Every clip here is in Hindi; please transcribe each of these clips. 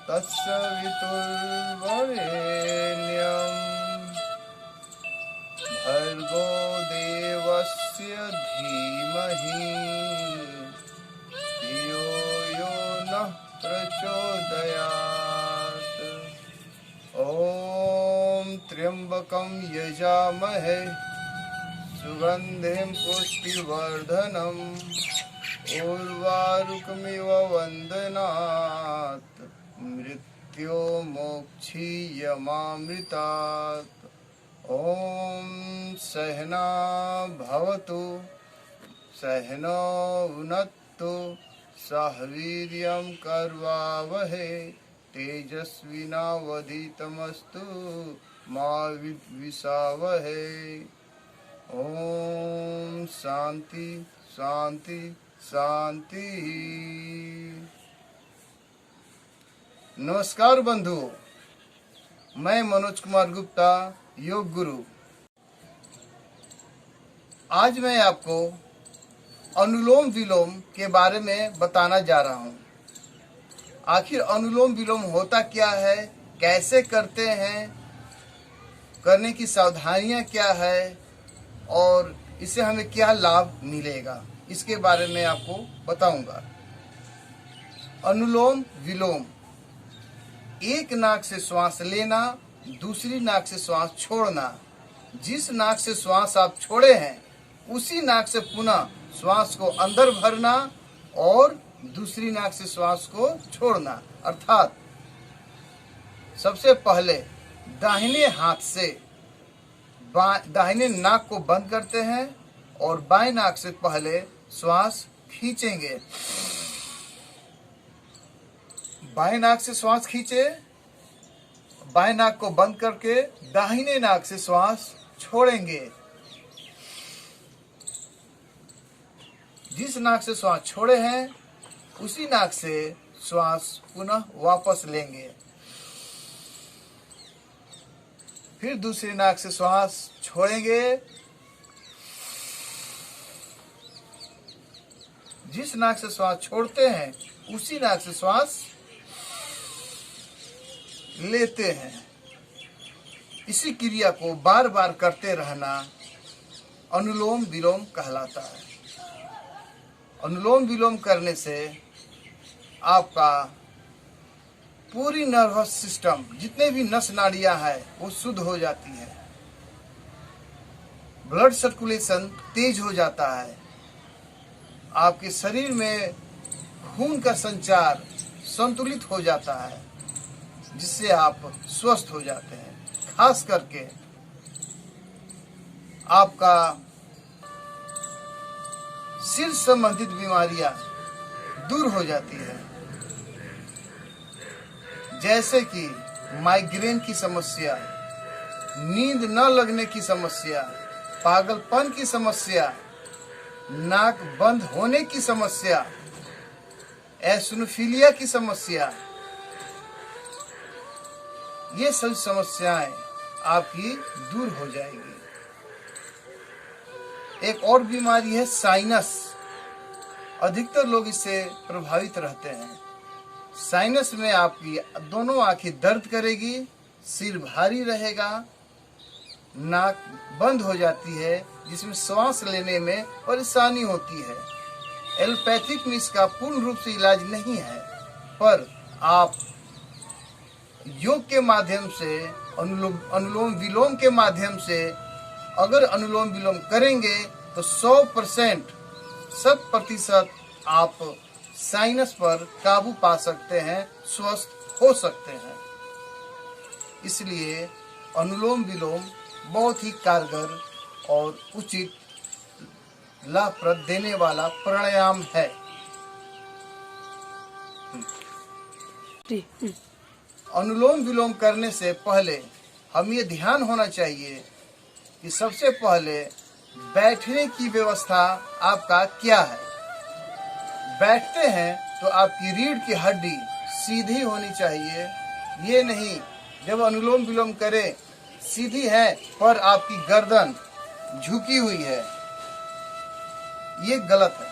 तत्सवितुर्वरेण्यं भर्गो देवस्य धीमहि धियो यो नः प्रचोदयात्। ॐ त्र्यंबकं यजामहे सुगन्धिं पुष्टिवर्धनम् उर्वारुकमिव वन्दनात् मृत्यो मोक्षीयमामृतात्। ॐ सहना भवतु सहनो भुनक्तु सह वीर्यं करवावहै तेजस्विनावधीतमस्तु मा विद्विषावहै। ओम शांति शांति शांति। नमस्कार बंधुओं, मैं मनोज कुमार गुप्ता, योग गुरु। आज मैं आपको अनुलोम विलोम के बारे में बताना जा रहा हूँ। आखिर अनुलोम विलोम होता क्या है, कैसे करते हैं, करने की सावधानियाँ क्या है और इससे हमें क्या लाभ मिलेगा, इसके बारे में आपको बताऊंगा। अनुलोम विलोम, एक नाक से श्वास लेना, दूसरी नाक से श्वास छोड़ना। जिस नाक से श्वास आप छोड़े हैं उसी नाक से पुनः श्वास को अंदर भरना और दूसरी नाक से श्वास को छोड़ना। अर्थात सबसे पहले दाहिने हाथ से दाहिने नाक को बंद करते हैं और बाएं नाक से पहले श्वास खींचेंगे। बाएं नाक से श्वास खींचे, बाएं नाक को बंद करके दाहिने नाक से श्वास छोड़ेंगे। जिस नाक से श्वास छोड़े हैं उसी नाक से श्वास पुनः वापस लेंगे। फिर दूसरी नाक से श्वास छोड़ेंगे। जिस नाक से श्वास छोड़ते हैं उसी नाक से श्वास लेते हैं। इसी क्रिया को बार बार करते रहना अनुलोम विलोम कहलाता है। अनुलोम विलोम करने से आपका पूरी नर्वस सिस्टम, जितने भी नस नाड़ियां हैं वो शुद्ध हो जाती है। ब्लड सर्कुलेशन तेज हो जाता है। आपके शरीर में खून का संचार संतुलित हो जाता है, जिससे आप स्वस्थ हो जाते हैं। खास करके आपका सिर संबंधित बीमारियां दूर हो जाती है, जैसे कि माइग्रेन की समस्या, नींद न लगने की समस्या, पागलपन की समस्या, नाक बंद होने की समस्या, एसिनोफिलिया की समस्या। ये सब समस्याएं आपकी दूर हो जाएगी। एक और बीमारी है साइनस। अधिकतर लोग इससे प्रभावित रहते हैं। साइनस में आपकी दोनों आंखें दर्द करेगी, सिर भारी रहेगा, नाक बंद हो जाती है, जिसमें श्वास लेने में परेशानी होती है। एलोपैथिक में इसका पूर्ण रूप से इलाज नहीं है, पर आप योग के माध्यम से, अनुलोम विलोम के माध्यम से अगर अनुलोम विलोम करेंगे तो 100% आप साइनस पर काबू पा सकते हैं, स्वस्थ हो सकते हैं। इसलिए अनुलोम विलोम बहुत ही कारगर और उचित लाभप्रद देने वाला प्राणायाम है। अनुलोम विलोम करने से पहले हम ये ध्यान होना चाहिए कि सबसे पहले बैठने की व्यवस्था आपका क्या है। बैठते हैं तो आपकी रीढ़ की हड्डी सीधी होनी चाहिए। ये नहीं जब अनुलोम विलोम करें सीधी है पर आपकी गर्दन झुकी हुई है, ये गलत है।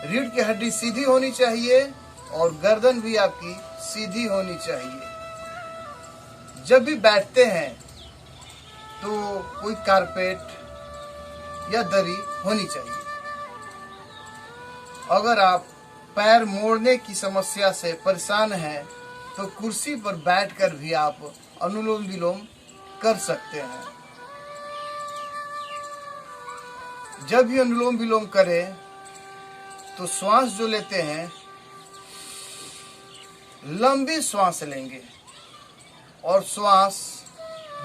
रीढ़ की हड्डी सीधी होनी चाहिए और गर्दन भी आपकी सीधी होनी चाहिए। जब भी बैठते हैं तो कोई कारपेट या दरी होनी चाहिए। अगर आप पैर मोड़ने की समस्या से परेशान हैं तो कुर्सी पर बैठकर भी आप अनुलोम विलोम कर सकते हैं। जब भी अनुलोम विलोम करें तो श्वास जो लेते हैं लंबी श्वास लेंगे और श्वास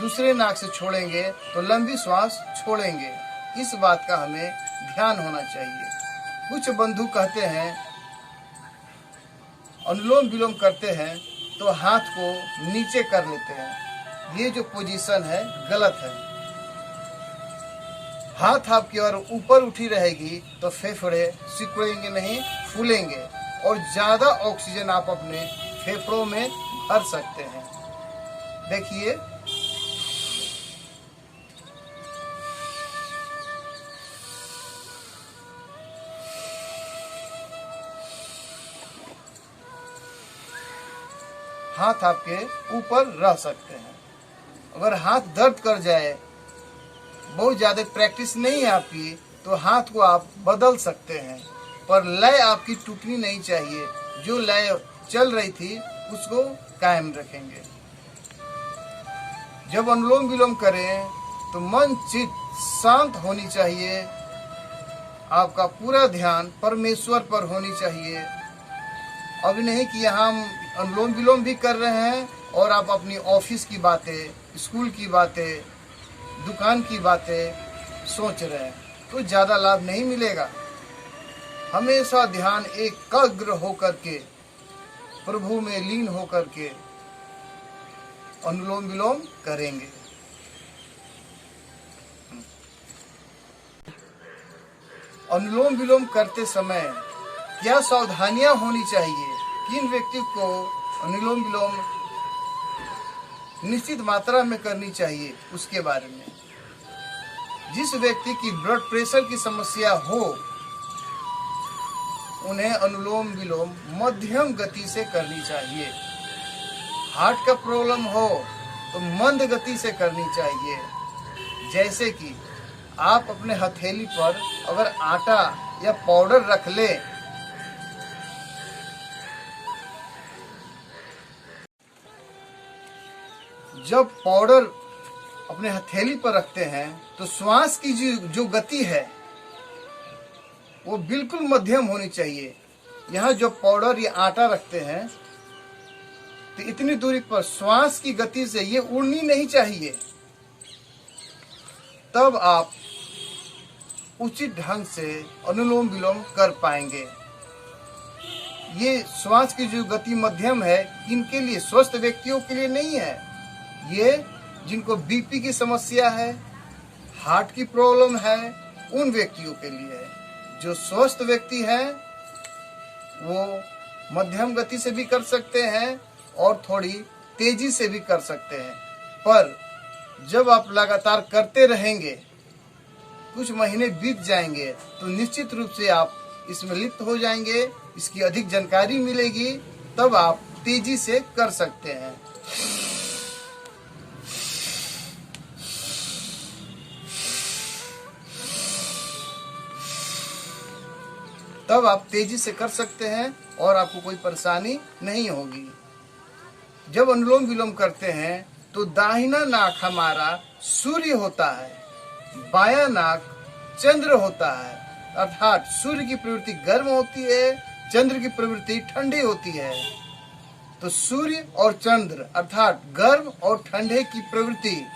दूसरे नाक से छोड़ेंगे तो लंबी श्वास छोड़ेंगे। इस बात का हमें ध्यान होना चाहिए। कुछ बंधु कहते हैं अनुलोम विलोम करते हैं तो हाथ को नीचे कर लेते हैं। ये जो पोजीशन है गलत है। हाथ आपकी ओर ऊपर उठी रहेगी तो फेफड़े सिकुड़ेंगे नहीं, फूलेंगे और ज्यादा ऑक्सीजन आप अपने फेफड़ों में भर सकते हैं। देखिए, हाथ आपके ऊपर रह सकते हैं। अगर हाथ दर्द कर जाए, बहुत ज्यादा प्रैक्टिस नहीं है आपकी, तो हाथ को आप बदल सकते हैं, पर लय आपकी टूटनी नहीं चाहिए। जो लय चल रही थी उसको कायम रखेंगे। जब अनुलोम विलोम करें तो मन चित्त शांत होनी चाहिए। आपका पूरा ध्यान परमेश्वर पर होनी चाहिए। अभी नहीं कि यहाँ हम अनुलोम विलोम भी कर रहे हैं और आप अपनी ऑफिस की बातें, स्कूल की बातें, दुकान की बातें सोच रहे हैं, तो ज़्यादा लाभ नहीं मिलेगा। हमेशा ध्यान एकाग्र होकर के, प्रभु में लीन होकर के अनुलोम विलोम करेंगे। अनुलोम विलोम करते समय क्या सावधानियां होनी चाहिए, किन व्यक्ति को अनुलोम विलोम निश्चित मात्रा में करनी चाहिए, उसके बारे में। जिस व्यक्ति की ब्लड प्रेशर की समस्या हो उन्हें अनुलोम विलोम मध्यम गति से करनी चाहिए। हार्ट का प्रॉब्लम हो तो मंद गति से करनी चाहिए। जैसे कि आप अपने हथेली पर अगर आटा या पाउडर रख ले, जब पाउडर अपने हथेली पर रखते हैं तो श्वास की जो गति है वो बिल्कुल मध्यम होनी चाहिए। यहाँ जो पाउडर या आटा रखते हैं तो इतनी दूरी पर श्वास की गति से ये उड़नी नहीं चाहिए। तब आप उचित ढंग से अनुलोम विलोम कर पाएंगे। ये श्वास की जो गति मध्यम है, इनके लिए, स्वस्थ व्यक्तियों के लिए नहीं है। ये जिनको बीपी की समस्या है, हार्ट की प्रॉब्लम है, उन व्यक्तियों के लिए है। जो स्वस्थ व्यक्ति हैं वो मध्यम गति से भी कर सकते हैं और थोड़ी तेजी से भी कर सकते हैं। पर जब आप लगातार करते रहेंगे, कुछ महीने बीत जाएंगे, तो निश्चित रूप से आप इसमें लिप्त हो जाएंगे, इसकी अधिक जानकारी मिलेगी, तब आप तेजी से कर सकते हैं। तब आप तेजी से कर सकते हैं और आपको कोई परेशानी नहीं होगी। जब अनुलोम विलोम करते हैं तो दाहिना नाक हमारा सूर्य होता है, बायां नाक चंद्र होता है। अर्थात सूर्य की प्रवृत्ति गर्म होती है, चंद्र की प्रवृत्ति ठंडी होती है। तो सूर्य और चंद्र अर्थात गर्म और ठंडे की प्रवृत्ति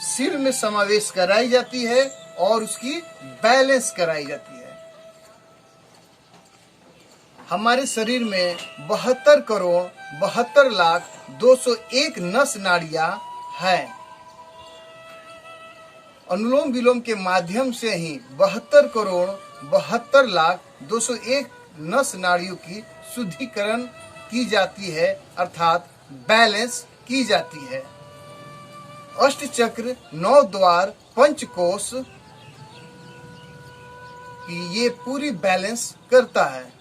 सिर में समावेश कराई जाती है और उसकी बैलेंस कराई जाती है। हमारे शरीर में 72,72,02,01 नस नाड़ियां हैं। अनुलोम विलोम के माध्यम से ही 72,72,02,01 नस नाड़ियों की शुद्धिकरण की जाती है, अर्थात बैलेंस की जाती है। अष्ट चक्र, 9 द्वार, पंचकोश की ये पूरी बैलेंस करता है।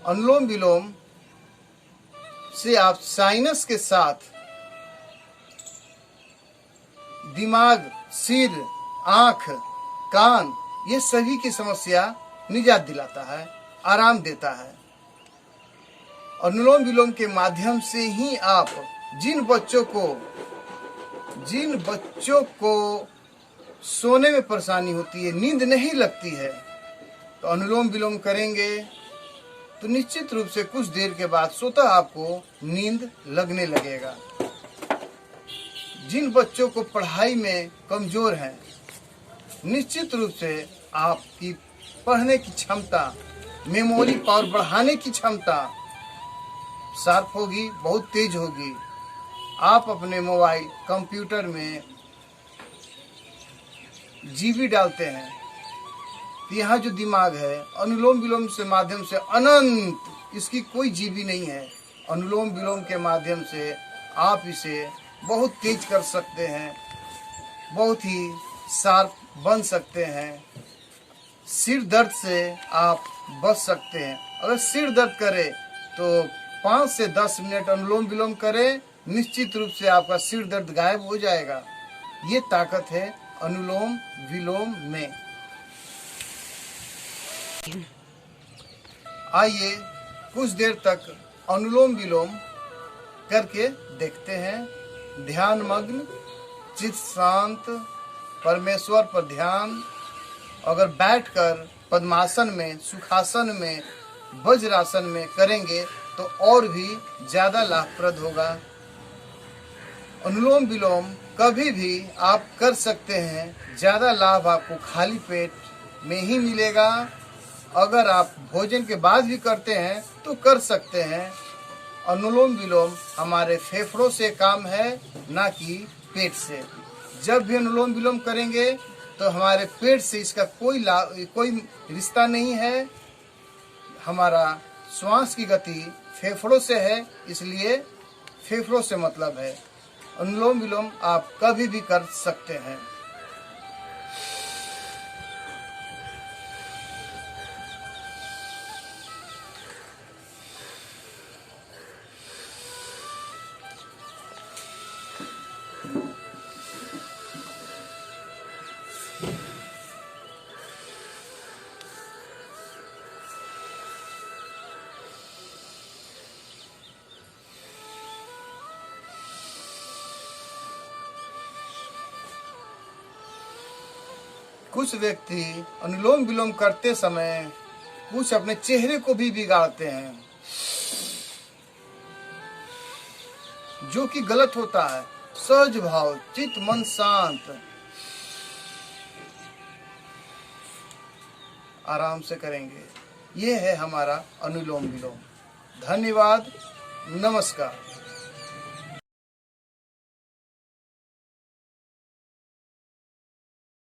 अनुलोम विलोम से आप साइनस के साथ दिमाग, सिर, आंख, कान, ये सभी की समस्या निजात दिलाता है, आराम देता है। अनुलोम विलोम के माध्यम से ही आप जिन बच्चों को सोने में परेशानी होती है, नींद नहीं लगती है, तो अनुलोम विलोम करेंगे तो निश्चित रूप से कुछ देर के बाद स्वतः आपको नींद लगने लगेगा। जिन बच्चों को पढ़ाई में कमजोर हैं, निश्चित रूप से आपकी पढ़ने की क्षमता, मेमोरी पावर बढ़ाने की क्षमता शार्प होगी, बहुत तेज होगी। आप अपने मोबाइल, कंप्यूटर में जीबी डालते हैं, तो यहाँ जो दिमाग है अनुलोम विलोम से माध्यम से अनंत, इसकी कोई जीबी नहीं है। अनुलोम विलोम के माध्यम से आप इसे बहुत तेज कर सकते हैं, बहुत ही शार्प बन सकते हैं। सिर दर्द से आप बच सकते हैं। अगर सिर दर्द करे तो 5 से 10 मिनट अनुलोम विलोम करें, निश्चित रूप से आपका सिर दर्द गायब हो जाएगा। ये ताकत है अनुलोम विलोम में। आइए कुछ देर तक अनुलोम विलोम करके देखते हैं। ध्यान मग्न, चित्त शांत, परमेश्वर पर ध्यान। अगर बैठकर पद्मासन में, सुखासन में, वज्रासन में करेंगे तो और भी ज्यादा लाभप्रद होगा। अनुलोम विलोम कभी भी आप कर सकते हैं, ज्यादा लाभ आपको खाली पेट में ही मिलेगा। अगर आप भोजन के बाद भी करते हैं तो कर सकते हैं। अनुलोम विलोम हमारे फेफड़ों से काम है, ना कि पेट से। जब भी अनुलोम विलोम करेंगे तो हमारे पेट से इसका कोई रिश्ता नहीं है। हमारा श्वास की गति फेफड़ों से है, इसलिए फेफड़ों से मतलब है। अनुलोम विलोम आप कभी भी कर सकते हैं। कुछ व्यक्ति अनुलोम विलोम करते समय कुछ अपने चेहरे को भी बिगाड़ते हैं, जो कि गलत होता है। सहज भाव, चित्त मन शांत, आराम से करेंगे। ये है हमारा अनुलोम विलोम। धन्यवाद, नमस्कार।